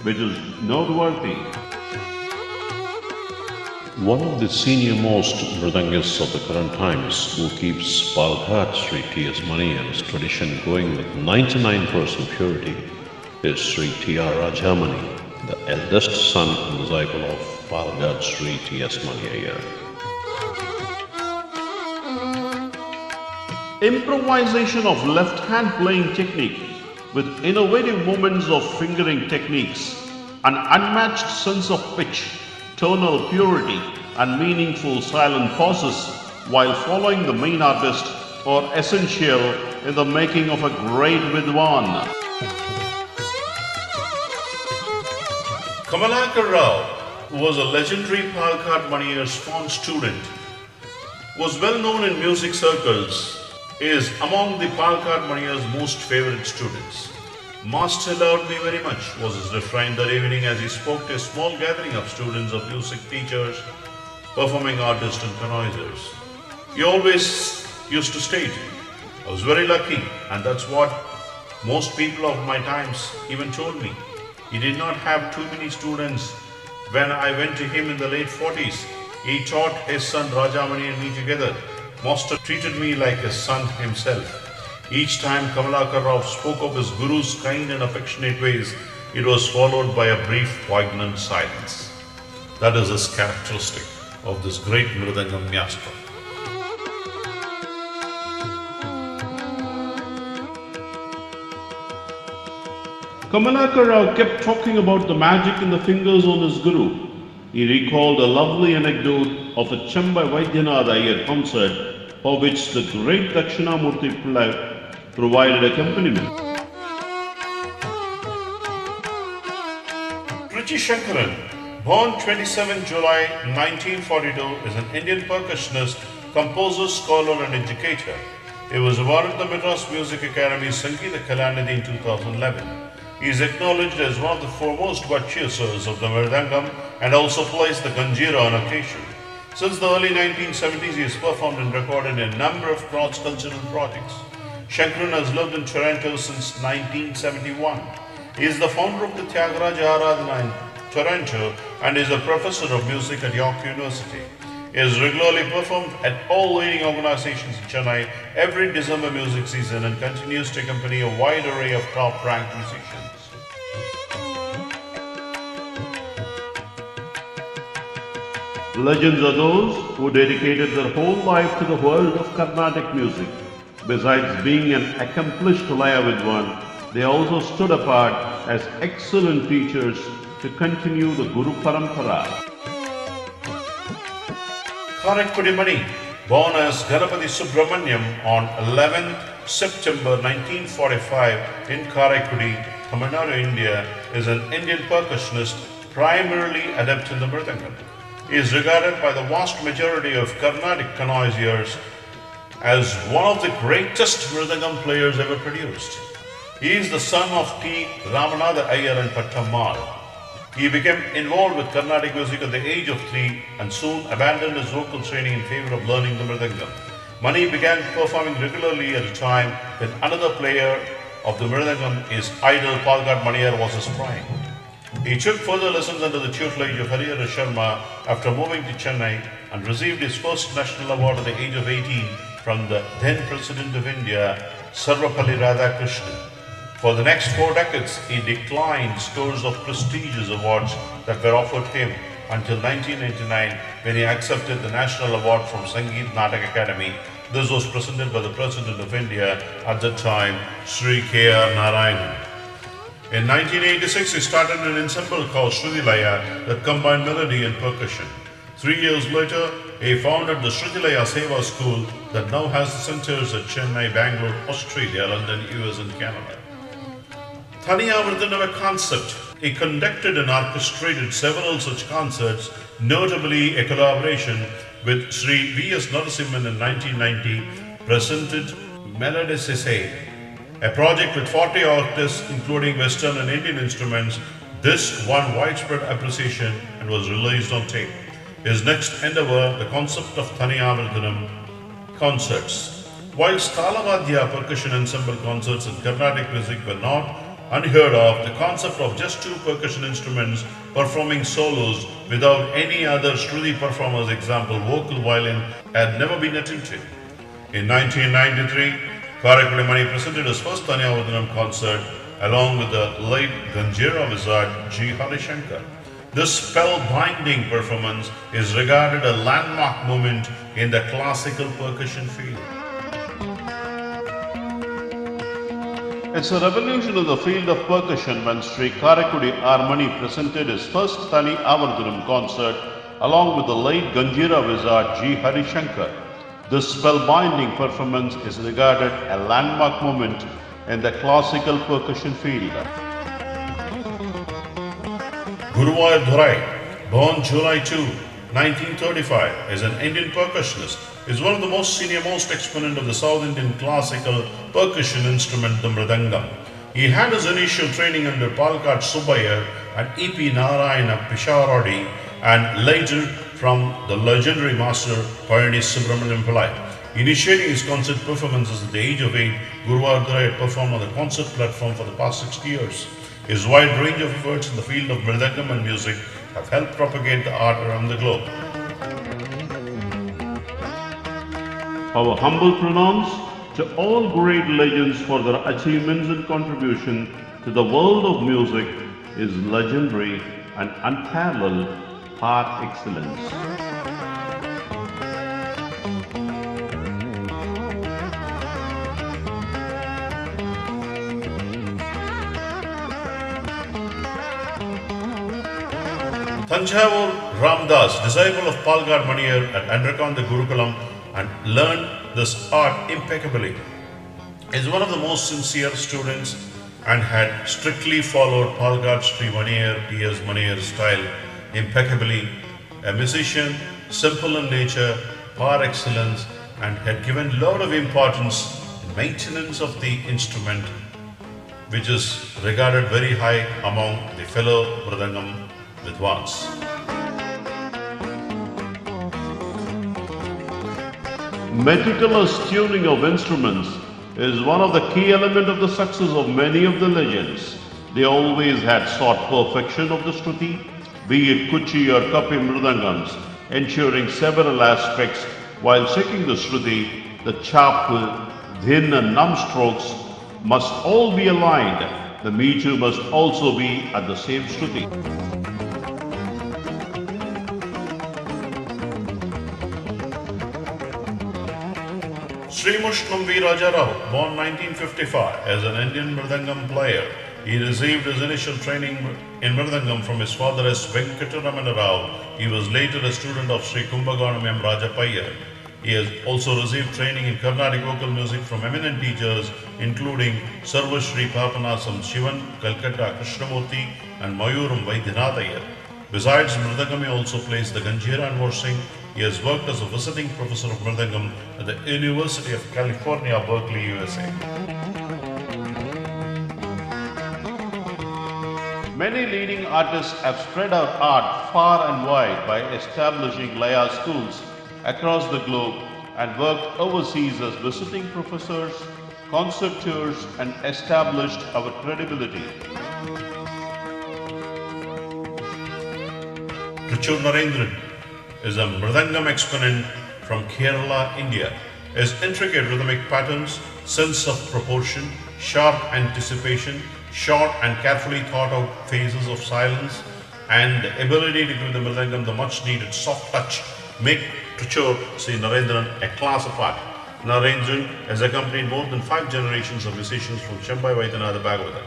Speaker 1: which is noteworthy.
Speaker 3: One of the senior-most mridangists of the current times who keeps Palghat Sri T.S. Maniyan's tradition going with 99% purity is Sri T.R. Rajamani, the eldest son and disciple of Palghat Sri T.S. Iyer.
Speaker 1: Improvisation of left-hand playing technique with innovative movements of fingering techniques, an unmatched sense of pitch, tonal purity, and meaningful silent pauses while following the main artist are essential in the making of a great Vidwan.
Speaker 2: Kamalakar Rao, who was a legendary Palghat Maniyar's fond student, was well known in music circles, is among the Palghat Maniyar's most favorite students. Master loved me very much was his refrain that evening as he spoke to a small gathering of students, of music teachers, performing artists and connoisseurs. He always used to state, I was very lucky, and that's what most people of my times even told me. He did not have too many students. When I went to him in the late 40s, he taught his son Rajamani and me together. Master treated me like his son himself. Each time Kamalakar Rao spoke of his Guru's kind and affectionate ways, it was followed by a brief poignant silence. That is his characteristic of this great Mridangam maestro.
Speaker 1: Kamalakar Rao kept talking about the magic in the fingers on his Guru. He recalled a lovely anecdote of a Chambai Vaidyanath Iyer concert for which the great Dakshinamurti Pillai provided accompaniment.
Speaker 2: Ruchi Shankaran, born 27 July 1942, is an Indian percussionist, composer, scholar and educator. He was awarded the Madras Music Academy Sangeeta Kalanidhi in 2011. He is acknowledged as one of the foremost virtuosos of the Mridangam and also plays the Ganjira on occasion. Since the early 1970s, he has performed and recorded a number of cross-cultural projects. Shankaran has lived in Toronto since 1971. He is the founder of the Tyagaraja Aradhana in Toronto and is a professor of music at York University. He is regularly performed at all leading organizations in Chennai every December music season and continues to accompany a wide array of top-ranked musicians.
Speaker 1: Legends are those who dedicated their whole life to the world of Carnatic music. Besides being an accomplished Laya Vidwan, they also stood apart as excellent teachers to continue the Guru Parampara.
Speaker 2: Karaikudi Mani, born as Ganapati Subramaniam on 11th September 1945 in Karaikudi, Tamil Nadu, India, is an Indian percussionist primarily adept in the mridangam. He is regarded by the vast majority of Carnatic connoisseurs as one of the greatest mridangam players ever produced. He is the son of T. Ramanatha Iyer and Pattammal. He became involved with Carnatic music at the age of 3 and soon abandoned his vocal training in favor of learning the mridangam. Mani began performing regularly at a time when another player of the mridangam, his idol Palghat Maniyar, was his prime. He took further lessons under the tutelage of Harihara Sharma after moving to Chennai and received his first national award at the age of 18 from the then President of India, Sarvapalli Radhakrishnan. For the next 4 decades, he declined scores of prestigious awards that were offered him until 1999 when he accepted the National Award from Sangeet Natak Academy. This was presented by the President of India at the time, Sri K.R. Narayanan. In 1986, he started an ensemble called Shruti Laya that combined melody and percussion. 3 years later, he founded the Shruti Laya Seva School that now has centers at Chennai, Bangalore, Australia, London, US and Canada. Thaniyavarthanava concept. He conducted and orchestrated several such concerts, notably a collaboration with Sri V.S. Narasimhan in 1990, presented Melodicese, a project with 40 artists including Western and Indian instruments. This won widespread appreciation and was released on tape. His next endeavor, the concept of Thaniyavarthanam concerts. Whilst Talavadya percussion ensemble concerts in Carnatic music were not unheard of, the concept of just 2 percussion instruments performing solos without any other Shruti performers, example vocal violin, had never been attempted. In 1993, Karaikudi Mani presented his first Thaniyavarthanam concert along with the late Ganjira wizard G. Harishankar. This spellbinding performance is regarded a landmark moment in the classical percussion field.
Speaker 1: It's a revolution in the field of percussion when Sri Karaikudi R. Mani presented his first Thaniyavarthanam concert along with the late Ganjira wizard G. Harishankar. This spellbinding performance is regarded a landmark moment in the classical percussion field.
Speaker 2: Guruvayur Dhurai, born July 2, 1935, is an Indian percussionist. He is one of the most senior-most exponent of the South Indian classical percussion instrument, the mridangam. He had his initial training under Palghat Subbayar and E.P. Narayana Pisharodi and later from the legendary master Payani Subramaniam Pillai. Initiating his concert performances at the age of 8, Guruvayur Dhurai had performed on the concert platform for the past 60 years. His wide range of efforts in the field of mridangam and music have helped propagate the art around the globe.
Speaker 1: Our humble pronouns to all great legends for their achievements and contribution to the world of music is legendary and unparalleled par excellence.
Speaker 2: Thanjavur Ramdas, disciple of Palghat Maniyar, had undergone the Gurukulam and learned this art impeccably. He is one of the most sincere students and had strictly followed Palghat Sri Maniyar T.S. Maniyar style impeccably. A musician, simple in nature, par excellence, and had given lot of importance in maintenance of the instrument, which is regarded very high among the fellow mridangam vidwans.
Speaker 1: Meticulous tuning of instruments is one of the key elements of the success of many of the legends. They always had sought perfection of the Shruti, be it Kuchi or Kapi mridangams. ensuring several aspects while checking the Shruti, the Chapu, Dhin and Nam strokes must all be aligned. The meter must also be at the same Shruti.
Speaker 2: Sri Mushnam V. Raja Rao, born 1955 as an Indian Mridangam player. He received his initial training in Mridangam from his father S. Venkataramana Rao. He was later a student of Sri Kumbhaganam M. Rajapaiyer. He has also received training in Carnatic vocal music from eminent teachers including Sarva Sri Papanasam Shivan, Calcutta Krishnamurti and Mayuram Vaidhinath Iyer. Besides Mridangam, he also plays the Ganjira and Vorsing. He has worked as a visiting professor of Mridangam at the University of California, Berkeley, USA.
Speaker 1: Many leading artists have spread our art far and wide by establishing Laya schools across the globe and worked overseas as visiting professors, concerteurs, and established our credibility.
Speaker 2: Trichur Narendran is a Mridangam exponent from Kerala, India. His intricate rhythmic patterns, sense of proportion, sharp anticipation, short and carefully thought out phases of silence, and the ability to give the Mridangam the much needed soft touch make Trichur see Narendran a class apart. Narendran has accompanied more than 5 generations of musicians from Chambai Vaidyanatha Bhagavatam.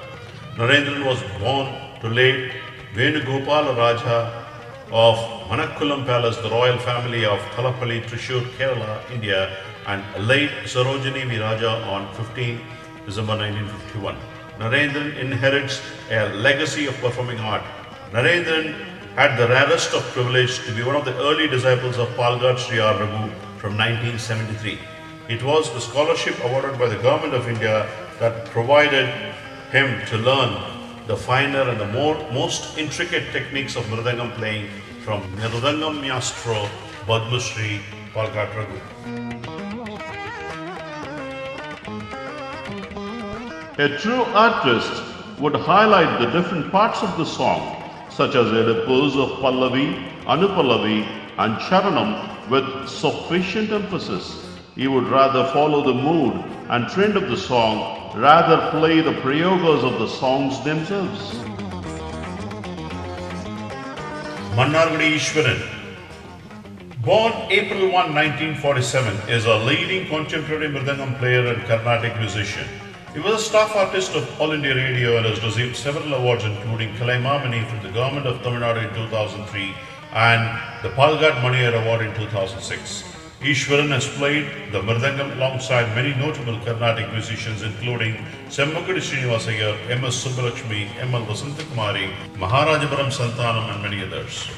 Speaker 2: Narendran was born to late Venugopala Raja of Manakkulam Palace, the royal family of Thalapalli, Thrissur, Kerala, India, and late Sarojini V. Raja on 15 December 1951. Narendran inherits a legacy of performing art. Narendran had the rarest of privilege to be one of the early disciples of Palghat Sri R. Raghu from 1973. It was the scholarship awarded by the Government of India that provided him to learn the finer and the most intricate techniques of Mridangam playing from Mridangam Maestro Padma Shri Palghat Raghu.
Speaker 1: A true artist would highlight the different parts of the song, such as a pose of Pallavi, Anupallavi, and Charanam with sufficient emphasis. He would rather follow the mood and trend of the song, rather play the prayogas of the songs themselves.
Speaker 2: Mannargudi Ishwaran, born April 1, 1947, is a leading contemporary Mridangam player and Carnatic musician. He was a staff artist of All India Radio and has received several awards including Kalaimamani from the Government of Tamil Nadu in 2003 and the Palghat Maniyar Award in 2006. Ishwaran has played the Mridangam alongside many notable Carnatic musicians including Semmukudi Srinivasa Iyer, M.S. Subbalakshmi, M.L. Vasantakumari, Maharajapuram Santanam and many others.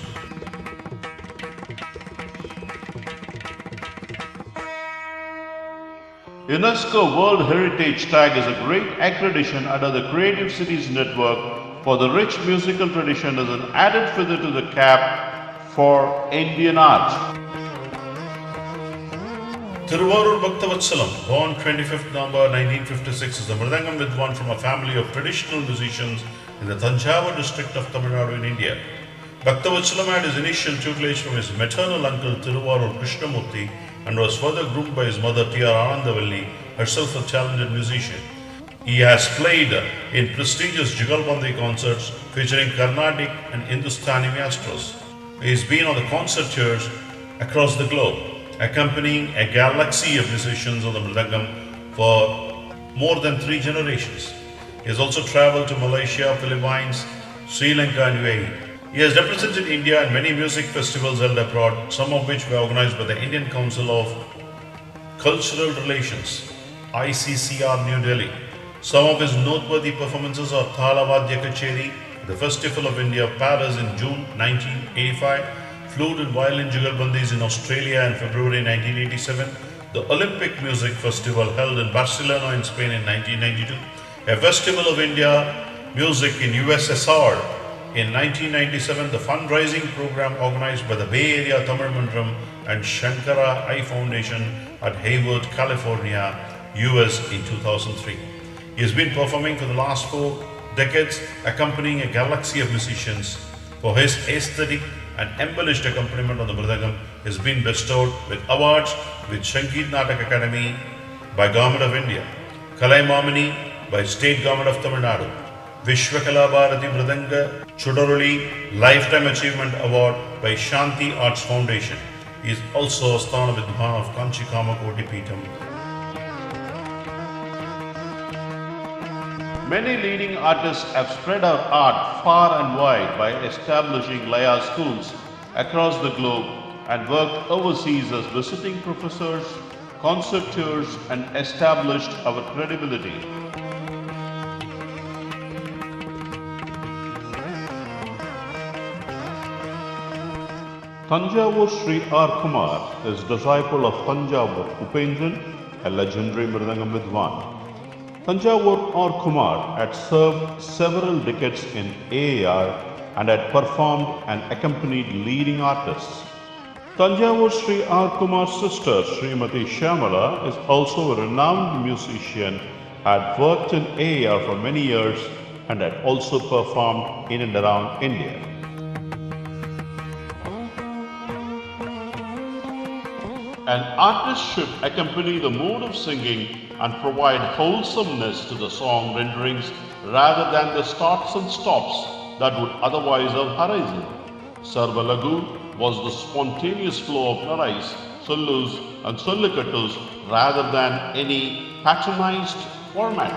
Speaker 1: UNESCO World Heritage Tag is a great accreditation under the Creative Cities Network for the rich musical tradition as an added feather to the cap for Indian art.
Speaker 2: Thiruvarur Bhaktavatshalam, born 25th November 1956, is a Mridangam Vidwan from a family of traditional musicians in the Thanjavur district of Tamil Nadu in India. Bhaktavatshalam had his initial tutelage from his maternal uncle Thiruvarur Krishnamurti and was further groomed by his mother T.R. Anandavalli, herself a talented musician. He has played in prestigious Jugalbandi concerts featuring Carnatic and Hindustani maestros. He has been on the concert tours across the globe, accompanying a galaxy of musicians on the Mridangam for more than 3 generations. He has also traveled to Malaysia, Philippines, Sri Lanka and UAE. He has represented India in many music festivals held abroad, some of which were organized by the Indian Council of Cultural Relations, ICCR, New Delhi. Some of his noteworthy performances are Thalavadya Kacheri, the Festival of India, Paris in June 1985, Flute and Violin Jugalbandis in Australia in February 1987, the Olympic Music Festival held in Barcelona in Spain in 1992, a Festival of India Music in USSR in 1997, the fundraising program organized by the Bay Area Tamil Mandram and Shankara Eye Foundation at Hayward, California, US in 2003. He has been performing for the last 4 decades, accompanying a galaxy of musicians for his aesthetic and embellished accompaniment on the mridangam has been bestowed with awards with Sangeet Natak Academy by Government of India, Kalaimamani by State Government of Tamil Nadu, Vishwakala Bharati Mridanga Chudoruli Lifetime Achievement Award by Shanti Arts Foundation. He is also Asthana Vidwan of Kanchi Kamakoti Peetham.
Speaker 1: Many leading artists have spread our art far and wide by establishing Laya schools across the globe and worked overseas as visiting professors, concerteurs, and established our credibility. Tanjavur Sri R. Kumar is disciple of Tanjavur Upendran, a legendary Mridangam Vidwan. Tanjavur R. Kumar had served several decades in AAR and had performed and accompanied leading artists. Tanjavur Sri R. Kumar's sister Srimati Shyamala is also a renowned musician, had worked in AAR for many years and had also performed in and around India. An artist should accompany the mood of singing and provide wholesomeness to the song renderings rather than the starts and stops that would otherwise have arisen. Sarvalagu was the spontaneous flow of narais, sollus and sollikatus rather than any patronized format.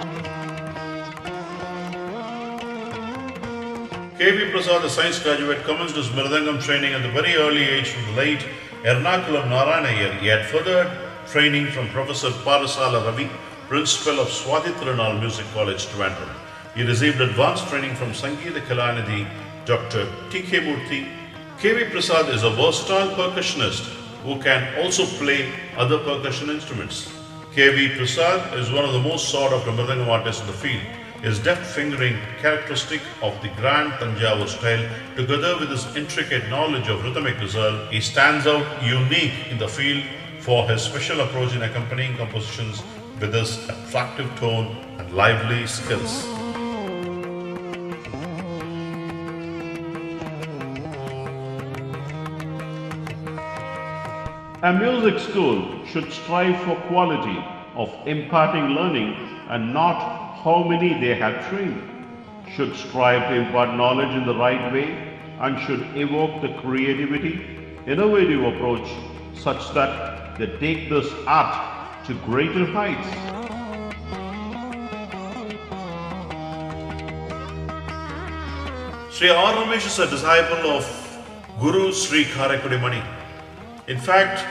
Speaker 2: K.V. Prasad, a science graduate, commenced his Mridangam training at the very early age from the late Ernakulam Narayana Iyer. He had further training from Professor Parasala Ravi, Principal of Swathi Tirunal Music College, Trivandrum. He received advanced training from Sangeeta Kalanidhi, Dr. T.K. Murthy. K.V. Prasad is a versatile percussionist who can also play other percussion instruments. K.V. Prasad is one of the most sought after Mridangam artists in the field. His deft fingering, characteristic of the grand Tanjavur style, together with his intricate knowledge of rhythmic resolve, he stands out unique in the field for his special approach in accompanying compositions with his attractive tone and lively skills.
Speaker 1: A music school should strive for quality of imparting learning and not how many they have trained, should strive to impart knowledge in the right way and should evoke the creativity, innovative approach such that they take this art to greater heights.
Speaker 2: Sri R. Ramesh is a disciple of Guru Sri Karaikudi Mani. In fact,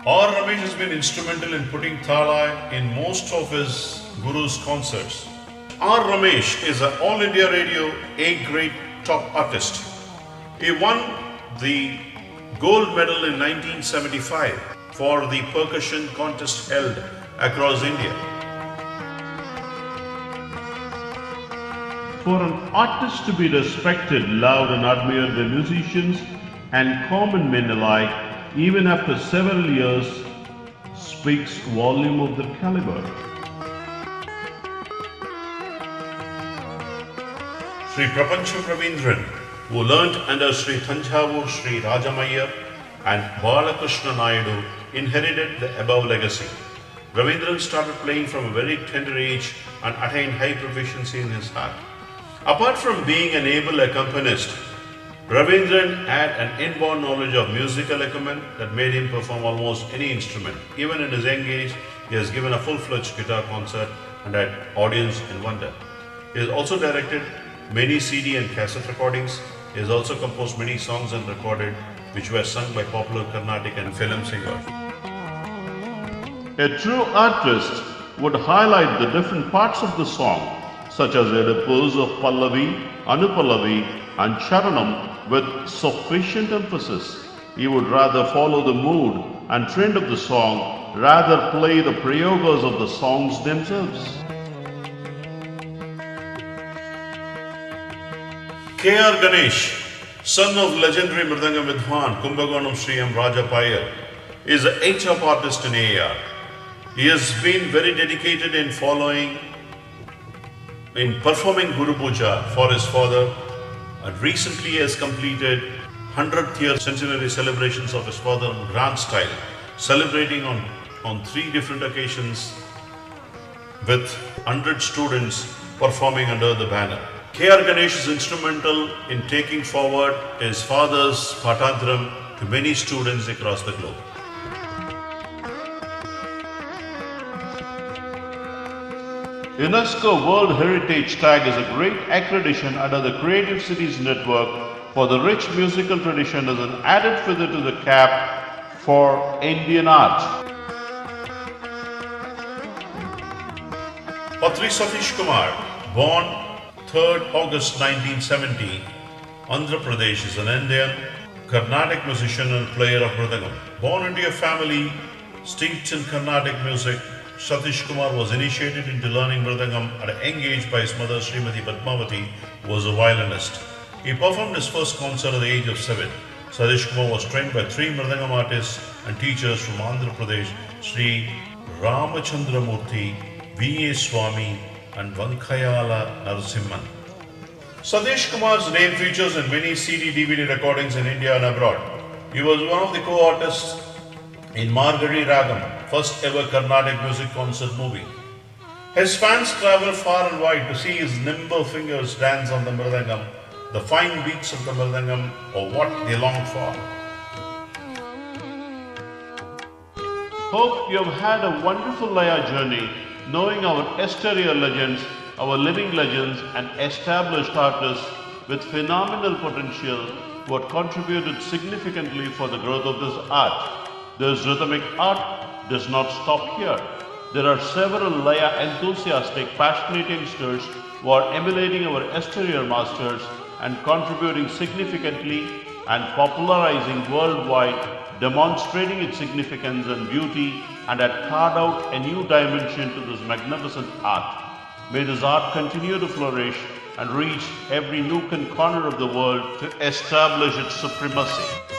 Speaker 2: R. Ramesh has been instrumental in putting Thala in most of his Guru's concerts. R. Ramesh is an All India Radio A-grade top artist. He won the gold medal in 1975 for the percussion contest held across India.
Speaker 1: For an artist to be respected, loved and admired by musicians and common men alike, even after several years, speaks volume of the caliber.
Speaker 2: Sri Prapancham Ravindran, who learnt under Sri Tanjavur Sri Rajamayya and Balakrishna Naidu, inherited the above legacy. Ravindran started playing from a very tender age and attained high proficiency in his art. Apart from being an able accompanist, Ravindran had an inborn knowledge of musical acumen that made him perform almost any instrument. Even in his young age, he has given a full-fledged guitar concert and had audience in wonder. He has also directed many CD and cassette recordings. He has also composed many songs and recorded which were sung by popular Carnatic and film singers.
Speaker 1: A true artist would highlight the different parts of the song, such as the pose of Pallavi, Anupallavi and Charanam with sufficient emphasis. He would rather follow the mood and trend of the song, rather play the prayogas of the songs themselves.
Speaker 2: K.R. Ganesh, son of legendary Mridangam Vidwan Kumbakonam Sri M. Raja Iyer, is an HF artist in AAR. He has been very dedicated in performing Guru Puja for his father, and recently has completed 100th year centenary celebrations of his father in grand style, celebrating on 3 different occasions with 100 students performing under the banner. K.R. Ganesh is instrumental in taking forward his father's Patantram to many students across the globe.
Speaker 1: UNESCO World Heritage Tag is a great accreditation under the Creative Cities Network for the rich musical tradition as an added feather to the cap for Indian art.
Speaker 2: Patri Satish Kumar, born 3rd August 1970, Andhra Pradesh, is an Indian Carnatic musician and player of Mridangam. Born into a family steeped in Carnatic music, Satish Kumar was initiated into learning Mridangam at a young age by his mother Srimati Padmavati, who was a violinist. He performed his first concert at the age of 7. Satish Kumar was trained by 3 Mridangam artists and teachers from Andhra Pradesh, Sri Ramachandra Murthy, V.A. Swami and Vankayala Narasimhan. Satish Kumar's name features in many CD-DVD recordings in India and abroad. He was one of the co-artists in Margari Ragam, first ever Carnatic music concert movie. His fans travel far and wide to see his nimble fingers dance on the Mridangam, the fine beats of the Mridangam, or what they long for.
Speaker 1: Hope you have had a wonderful Laya journey, knowing our exterior legends, our living legends and established artists with phenomenal potential who have contributed significantly for the growth of this art. This rhythmic art does not stop here. There are several Laya enthusiastic, passionate youngsters who are emulating our exterior masters and contributing significantly and popularizing worldwide, demonstrating its significance and beauty, and have carved out a new dimension to this magnificent art. May this art continue to flourish and reach every nook and corner of the world to establish its supremacy.